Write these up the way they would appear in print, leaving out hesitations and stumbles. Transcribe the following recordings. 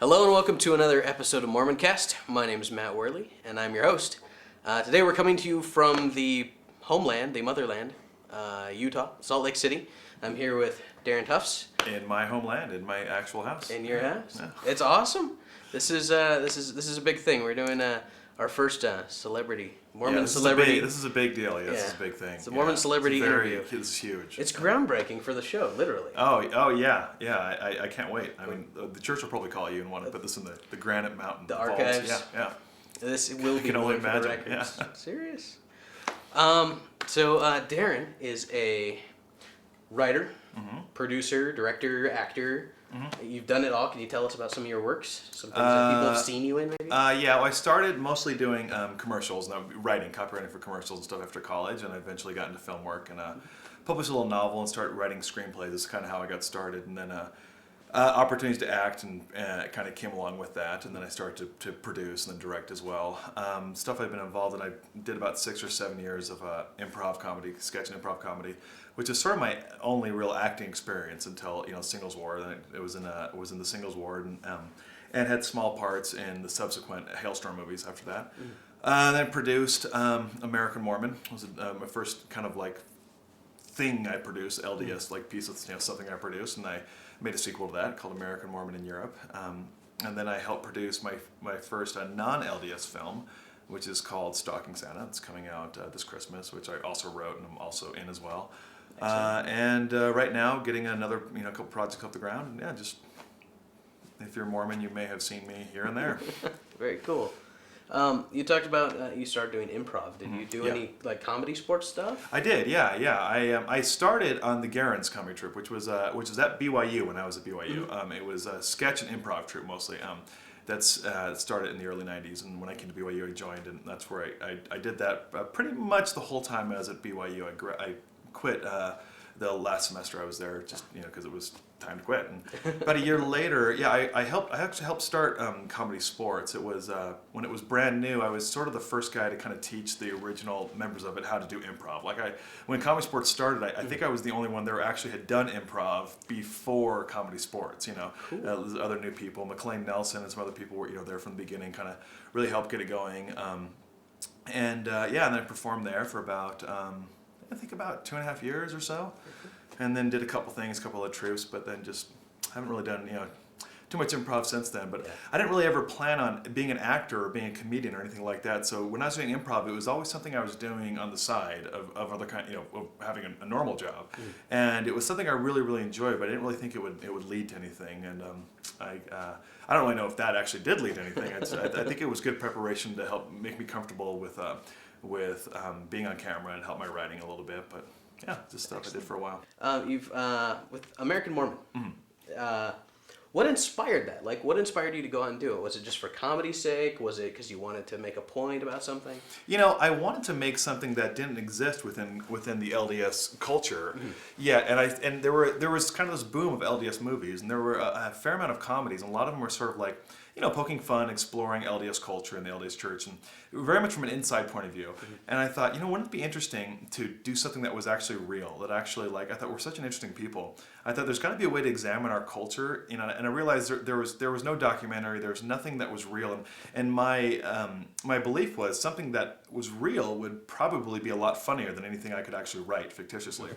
Hello and welcome to another episode of MormonCast. My name is Matt Worley, and I'm your host. Today we're coming to you from the homeland, the motherland, Utah, Salt Lake City. I'm here with Daryn Tufts. In my homeland, in my actual house. In your house. Yeah. It's awesome. This is a big thing. We're doing our first celebrity Mormon celebrity. This is a big deal. Yeah, This is a big thing. It's a Mormon celebrity interview. It's huge. It's groundbreaking for the show, literally. Oh yeah. I can't wait. I mean, the church will probably call you and want to put this in the granite mountain. The archives. Yeah. This will be can only one for the imagine. records. Yeah. Serious. So Daryn is a writer, producer, director, actor. You've done it all. Can you tell us about some of your works? Some things that people have seen you in, maybe? Well, I started mostly doing commercials and writing, copywriting for commercials and stuff after college, and I eventually got into film work and published a little novel and started writing screenplays. This is kind of how I got started, and then opportunities to act and kind of came along with that, and then I started to produce and then direct as well. Stuff I've been involved in, I did about 6 or 7 years of improv comedy, sketch and improv comedy, which is sort of my only real acting experience until Singles War. Then it was in the Singles War and had small parts in the subsequent Hailstorm movies after that. Then I produced American Mormon. It was my first kind of like thing I produced, LDS like piece of something I produced, and I made a sequel to that called American Mormon in Europe. And then I helped produce my first non-LDS film, which is called Stalking Santa. It's coming out this Christmas, which I also wrote and I'm also in as well. And right now, getting another couple projects off the ground. Yeah, just if you're Mormon, you may have seen me here and there. Very cool. You talked about you started doing improv. Did you do any like comedy sports stuff? I did, yeah. I started on the Darren's comedy troupe, which was at BYU when I was at BYU. It was a sketch and improv troupe mostly. That's started in the early 90s, and when I came to BYU, I joined, and that's where I did that pretty much the whole time I was at BYU. I quit the last semester I was there, just because it was time to quit. And about a year later, I actually helped start Comedy Sports. It was when it was brand new. I was sort of the first guy to kind of teach the original members of it how to do improv. When Comedy Sports started, I think I was the only one there actually had done improv before Comedy Sports. Cool. There's other new people. McLean Nelson and some other people were there from the beginning, kind of really helped get it going. And then I performed there for about I think about 2.5 years or so, and then did a couple of troupes, but then just haven't really done too much improv since then. But I didn't really ever plan on being an actor or being a comedian or anything like that. So when I was doing improv, it was always something I was doing on the side of other kind, of having a normal job, and it was something I really really enjoyed. But I didn't really think it would lead to anything, and I don't really know if that actually did lead to anything. I think it was good preparation to help make me comfortable with being on camera and help my writing a little bit, but just stuff I did for a while. You've with American Mormon. What inspired that? Like, what inspired you to go out and do it? Was it just for comedy's sake? Was it because you wanted to make a point about something? I wanted to make something that didn't exist within the LDS culture yet, and there was kind of this boom of LDS movies, and there were a fair amount of comedies, and a lot of them were sort of like poking fun, exploring LDS culture and the LDS church, and very much from an inside point of view. And I thought, wouldn't it be interesting to do something that was actually real, that actually, I thought we're such an interesting people. I thought there's got to be a way to examine our culture, and I realized there was no documentary, there was nothing that was real, and my belief was something that was real would probably be a lot funnier than anything I could actually write fictitiously.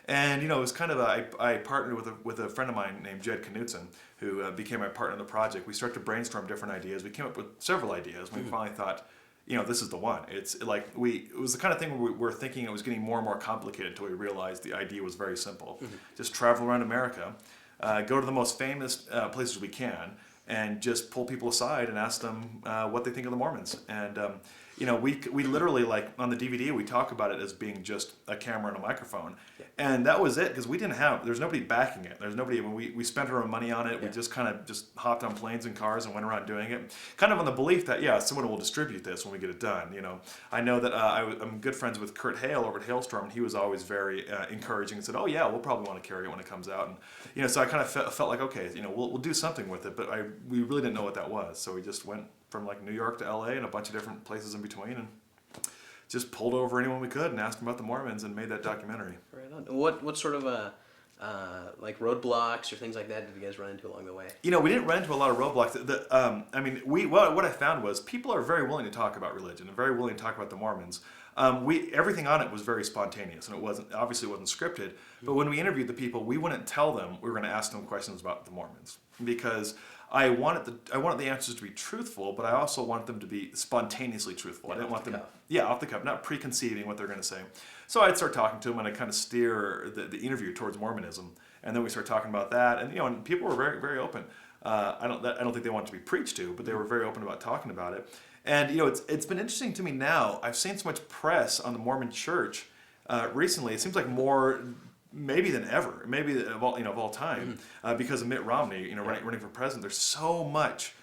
And it was kind of I partnered with a friend of mine named Jed Knutson, who became my partner in the project. We started to brainstorm different ideas. We came up with several ideas. We finally thought, this is the one. It's like it was the kind of thing where we were thinking it was getting more and more complicated until we realized the idea was very simple. Just travel around America, go to the most famous places we can, and just pull people aside and ask them what they think of the Mormons. And we literally, like on the DVD, we talk about it as being just a camera and a microphone, and that was it, because there's nobody backing it. There's nobody. We spent our own money on it. We just kind of just hopped on planes and cars and went around doing it, kind of on the belief that someone will distribute this when we get it done. I know that I'm good friends with Kurt Hale over at Hailstorm, and he was always very encouraging and said, "Oh yeah, we'll probably want to carry it when it comes out." And so I kind of felt like, okay, we'll do something with it, but we really didn't know what that was, so we just went from like New York to LA and a bunch of different places in between, and just pulled over anyone we could and asked them about the Mormons and made that documentary. Right on. What sort of like roadblocks or things like that did you guys run into along the way? We didn't run into a lot of roadblocks. What I found was people are very willing to talk about religion and very willing to talk about the Mormons. Everything on it was very spontaneous, and it wasn't scripted. But when we interviewed the people, we wouldn't tell them we were going to ask them questions about the Mormons because I wanted the answers to be truthful, but I also wanted them to be spontaneously truthful. I didn't want them, off the cuff, not preconceiving what they're going to say. So I'd start talking to them, and I'd kind of steer the interview towards Mormonism, and then we start talking about that, and and people were very, very open. I don't think they wanted to be preached to, but they were very open about talking about it. And it's been interesting to me now. I've seen so much press on the Mormon Church recently. It seems like more maybe than ever, maybe of all time, because of Mitt Romney, running for president. There's so much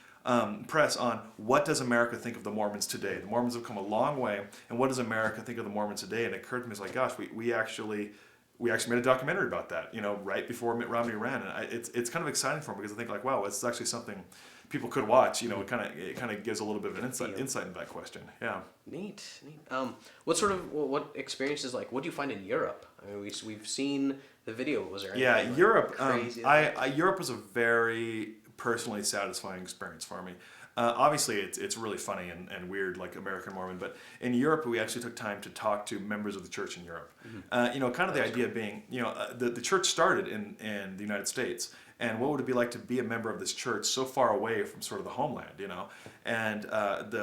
press on what does America think of the Mormons today. The Mormons have come a long way, and what does America think of the Mormons today? And it occurred to me, it's like, gosh, we actually made a documentary about that, right before Mitt Romney ran, and it's kind of exciting for me because I think like, wow, it's actually something people could watch. It kind of gives a little bit of an insight into that question. Yeah. Neat. What experiences like? What do you find in Europe? I mean, we've seen the video. Was there? Yeah, Europe. Europe was a very personally satisfying experience for me. Obviously, it's really funny and weird, like American Mormon. But in Europe, we actually took time to talk to members of the church in Europe. Kind of the idea being, the church started in the United States, and what would it be like to be a member of this church so far away from sort of the homeland, And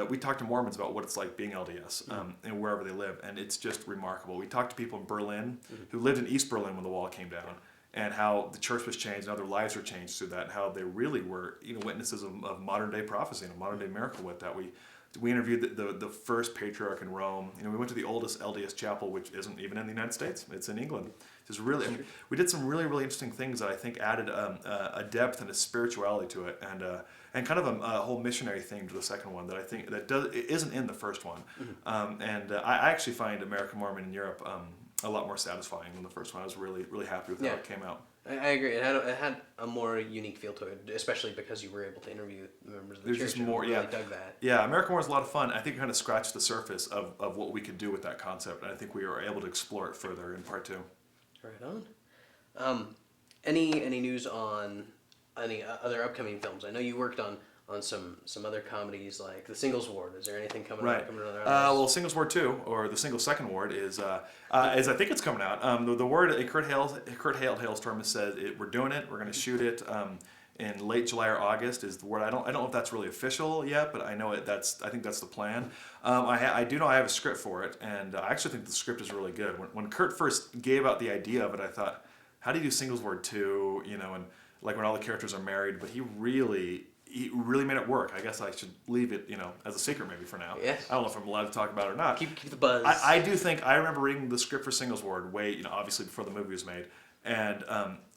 we talked to Mormons about what it's like being LDS and wherever they live, and it's just remarkable. We talked to people in Berlin who lived in East Berlin when the wall came down, and how the church was changed and how their lives were changed through that, and how they really were witnesses of modern day prophecy and a modern day miracle with that. We interviewed the first patriarch in Rome. We went to the oldest LDS chapel, which isn't even in the United States. It's in England. It's really, we did some really, really interesting things that I think added a depth and a spirituality to it, and kind of a whole missionary theme to the second one that I think isn't in the first one. I actually find American Mormon in Europe a lot more satisfying than the first one. I was really, really happy with how it came out. I agree. It had a more unique feel to it, especially because you were able to interview members of the church. There's just more, really dug that. Yeah, American Mormon is a lot of fun. I think we kind of scratched the surface of what we could do with that concept, and I think we were able to explore it further in part 2. Right on. Any news on any other upcoming films? I know you worked on some other comedies like The Singles Ward. Is there anything coming out? Well, Singles Ward 2, or The Single Second Ward, is I think it's coming out. The word Kurt Hailstorm has said we're doing it. We're going to shoot it in late July or August is the word. I don't know if that's really official yet, but I know I think that's the plan. I do know I have a script for it, and I actually think the script is really good. When Kurt first gave out the idea of it, I thought, how do you do Singles Ward 2? And like when all the characters are married, but he really made it work. I guess I should leave it, as a secret maybe for now. Yes. I don't know if I'm allowed to talk about it or not. Keep the buzz. I do think I remember reading the script for Singles Ward way, obviously before the movie was made, and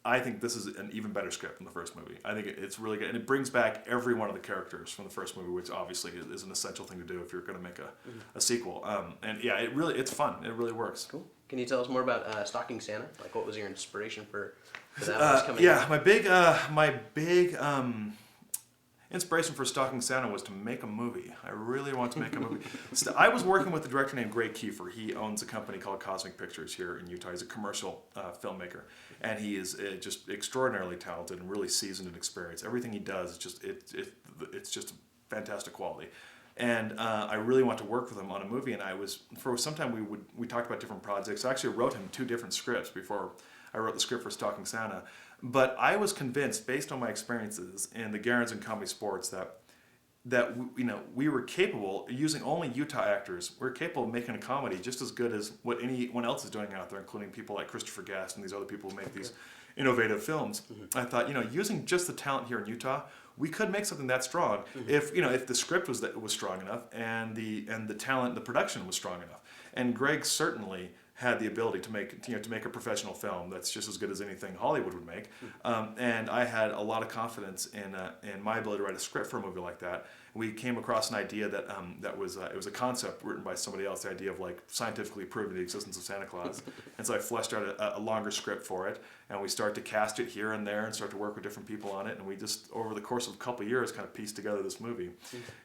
I think this is an even better script than the first movie. I think it's really good, and it brings back every one of the characters from the first movie, which obviously is an essential thing to do if you're going to make a sequel. And yeah, it's fun. It really works. Cool. Can you tell us more about Stalking Santa? Like, what was your inspiration for that? My big inspiration for Stalking Santa was to make a movie. I really want to make a movie. I was working with a director named Greg Kiefer. He owns a company called Cosmic Pictures here in Utah. He's a commercial filmmaker, and he is just extraordinarily talented and really seasoned and experienced. Everything he does is just it's just fantastic quality. And I really want to work with him on a movie. And for some time we talked about different projects. I actually wrote him 2 different scripts before I wrote the script for Stalking Santa. But I was convinced, based on my experiences in the Garrons and comedy sports, that we were capable, using only Utah actors, we're capable of making a comedy just as good as what anyone else is doing out there, including people like Christopher Guest and these other people who make these innovative films. Mm-hmm. I thought, using just the talent here in Utah, we could make something that strong if the script was strong enough and the talent, the production was strong enough. And Greg certainly had the ability to make a professional film that's just as good as anything Hollywood would make, and I had a lot of confidence in my ability to write a script for a movie like that. We came across an idea that was it was a concept written by somebody else, the idea of like scientifically proving the existence of Santa Claus, and so I fleshed out a longer script for it, and we started to cast it here and there and start to work with different people on it, and we just over the course of a couple of years kind of pieced together this movie,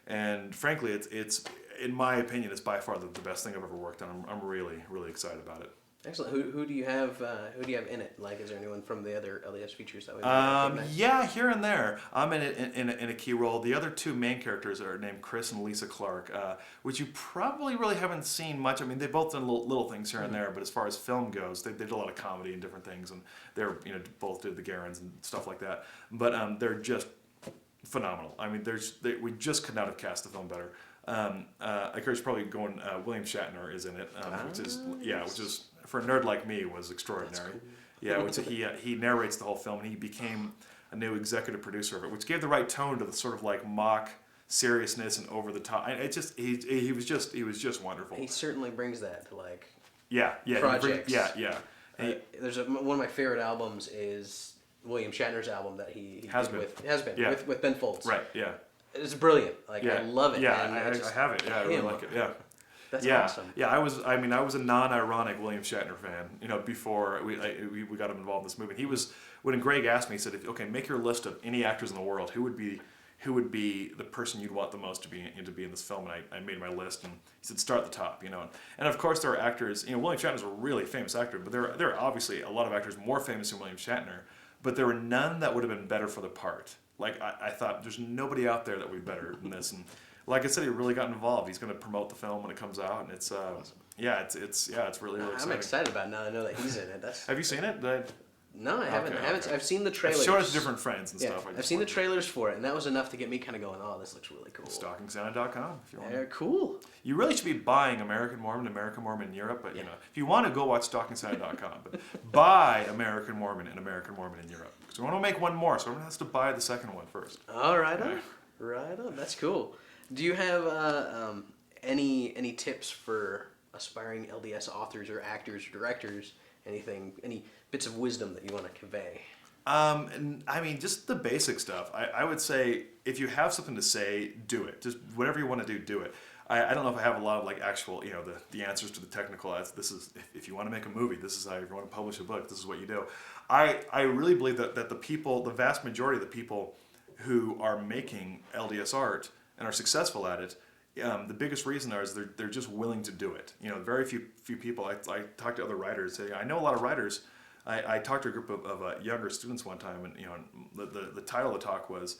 and frankly it's in my opinion, it's by far the best thing I've ever worked on. I'm really, really excited about it. Excellent. Who do you have? Who do you have in it? Like, is there anyone from the other LDS features that we might recognize? Yeah, here and there. I'm in it in a key role. The other two main characters are named Chris and Lisa Clark, which you probably really haven't seen much. I mean, they've both done little things here and there, but as far as film goes, they did a lot of comedy and different things, and they're both did the Garens and stuff like that. But they're just phenomenal. I mean, we just could not have cast the film better. I could probably going. William Shatner is in it, which is for a nerd like me was extraordinary. Cool. Yeah, which he narrates the whole film, and he became a new executive producer of it, which gave the right tone to the sort of like mock seriousness and over the top. It just he was just wonderful. He certainly brings that to like projects. There's one of my favorite albums is William Shatner's album that he has did been with Ben Folds. Right. Yeah. It's brilliant. Like I love it. Yeah, I have it. Yeah, I really like it. Yeah. That's awesome. Yeah, I was a non-ironic William Shatner fan. Before we got him involved in this movie. When Greg asked me, he said, "Okay, make your list of any actors in the world. Who would be the person you'd want the most to be in this film?" And I made my list, and he said, "Start at the top." And of course there are actors. William Shatner's a really famous actor, but there are obviously a lot of actors more famous than William Shatner. But there were none that would have been better for the part. Like I thought, there's nobody out there that would be better than this. And like I said, he really got involved. He's going to promote the film when it comes out, and it's awesome. It's really exciting. I'm excited about it now. I know that he's in it. Have you seen it? No, I haven't. Okay. I've seen the trailers. I've shown it to different friends and stuff. I've seen the trailers for it, and that was enough to get me kind of going, "Oh, this looks really cool." StalkingSanta.com if you want. Cool. You really should be buying American Mormon in Europe, but if you want to go watch StalkingSanta.com, but buy American Mormon in Europe. Because we want to make one more, so everyone has to buy the second one first. All right, right on. That's cool. Do you have any tips for aspiring LDS authors or actors or directors? Any bits of wisdom that you want to convey? I mean, just the basic stuff. I would say if you have something to say, do it. Just whatever you want to do it. I don't know if I have a lot of like actual, the answers to the technical. This is if you want to make a movie, this is how. If you want to publish a book, this is what you do. I really believe that the vast majority of the people who are making LDS art and are successful at it, the biggest reason is they're just willing to do it. Very few people. I talk to other writers. I know a lot of writers. I talked to a group of younger students one time, and the title of the talk was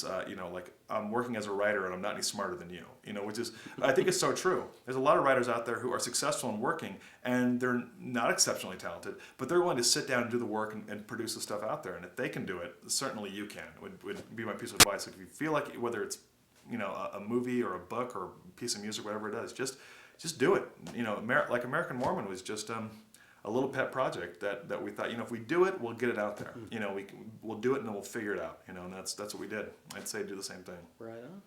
like, I'm working as a writer and I'm not any smarter than you. Which is, I think it's so true. There's a lot of writers out there who are successful in working and they're not exceptionally talented, but they're willing to sit down and do the work and produce the stuff out there. And if they can do it, certainly you can. Would be my piece of advice. If you feel like whether it's a movie or a book or a piece of music, whatever it is, just do it. Like American Mormon was just a little pet project that we thought, if we do it, we'll get it out there. We'll do it and then we'll figure it out. And that's what we did. I'd say do the same thing. Right on.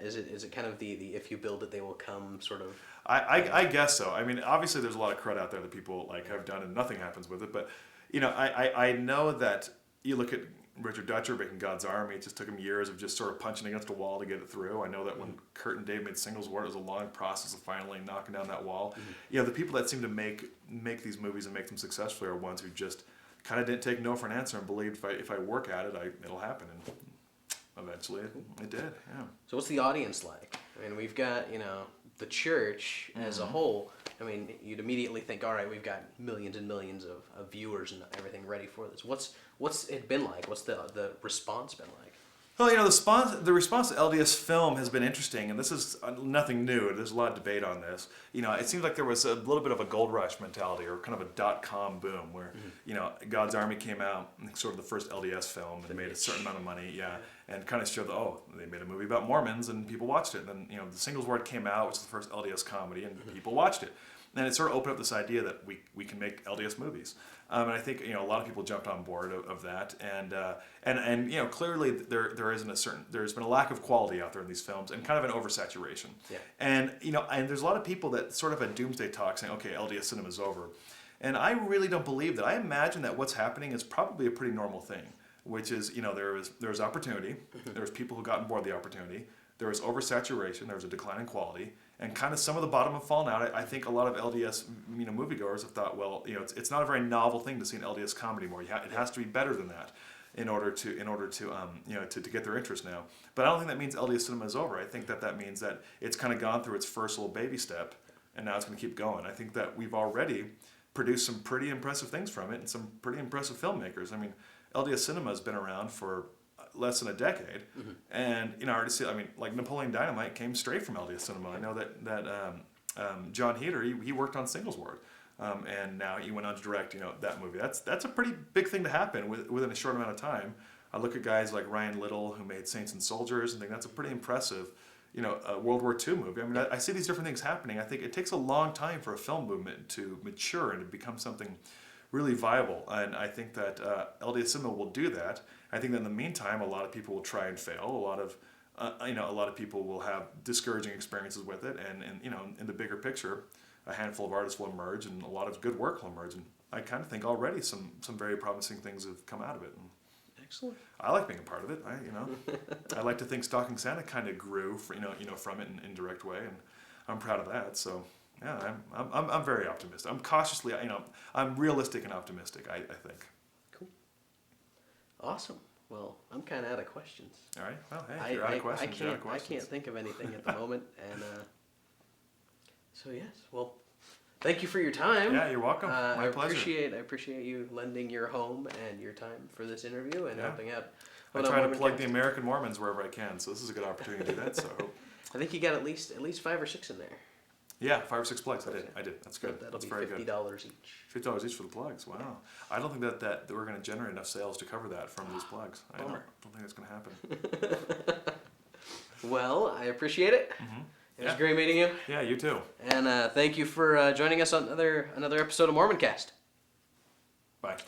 Is it kind of the if you build it they will come sort of? I guess so. I mean, obviously there's a lot of crud out there that people like have done and nothing happens with it. But I know that you look at Richard Dutcher making God's Army. It just took him years of just sort of punching against a wall to get it through. I know that when Kurt and Dave made Singles War, it was a long process of finally knocking down that wall. The people that seem to make these movies and make them successfully are ones who just kind of didn't take no for an answer and believed if I work at it, it'll happen. And eventually it did. Yeah. So what's the audience like? I mean, we've got the church as a whole. I mean, you'd immediately think, all right, we've got millions and millions of viewers and everything ready for this. What's it been like? What's the response been like? Well, the response to LDS film has been interesting, and this is nothing new. There's a lot of debate on this. It seems like there was a little bit of a gold rush mentality, or kind of a .com boom, where God's Army came out, sort of the first LDS film, and made a certain amount of money, and kind of showed they made a movie about Mormons, and people watched it. And then the Singles Ward came out, which is the first LDS comedy, and people watched it. And it sort of opened up this idea that we can make LDS movies. And I think a lot of people jumped on board of that, and clearly there's been a lack of quality out there in these films, and kind of an oversaturation. Yeah. And and there's a lot of people that sort of had doomsday talk saying, okay, LDS cinema's over, and I really don't believe that. I imagine that what's happening is probably a pretty normal thing, which is there was opportunity, there was people who got on board the opportunity, there was oversaturation, there was a decline in quality. And kind of some of the bottom have fallen out. I think a lot of LDS moviegoers have thought, well, it's not a very novel thing to see an LDS comedy more. It has to be better than that in order to get their interest now. But I don't think that means LDS cinema is over. I think that means that it's kind of gone through its first little baby step and now it's going to keep going. I think that we've already produced some pretty impressive things from it, and some pretty impressive filmmakers. I mean, LDS cinema has been around for less than a decade, and I already see. I mean, like Napoleon Dynamite came straight from LDS cinema. I know that John Heder, he worked on Singles Ward, and now he went on to direct that movie. That's a pretty big thing to happen within a short amount of time. I look at guys like Ryan Little, who made Saints and Soldiers, and think that's a pretty impressive, World War II movie. I mean, I see these different things happening. I think it takes a long time for a film movement to mature and to become something really viable. And I think that LDS cinema will do that. I think that in the meantime, a lot of people will try and fail. A lot of people will have discouraging experiences with it. And in the bigger picture, a handful of artists will emerge, and a lot of good work will emerge. And I kind of think already some very promising things have come out of it. And excellent. I like being a part of it. I like to think Stalking Santa kind of grew from it in an indirect way, and I'm proud of that. So yeah, I'm very optimistic. I'm cautiously, I'm realistic and optimistic. I think. Cool. Awesome. Well, I'm kind of out of questions. All right. Well, hey, if you're out of questions, you're out of I questions. can't think of anything at the moment, and so yes. Well, thank you for your time. Yeah, you're welcome. My pleasure. I appreciate you lending your home and your time for this interview and helping out. I try to plug the American Mormons wherever I can, so this is a good opportunity to do that. So I think you got at least 5 or 6 in there. Yeah, 5 or 6 plugs. I did. That's good. That'll That's be very $50 good. each. $50 each for the plugs. Wow. I don't think that we're going to generate enough sales to cover that from these plugs. I don't think that's going to happen. Well, I appreciate it. It was great meeting you. Yeah, you too. And thank you for joining us on another episode of MormonCast. Bye.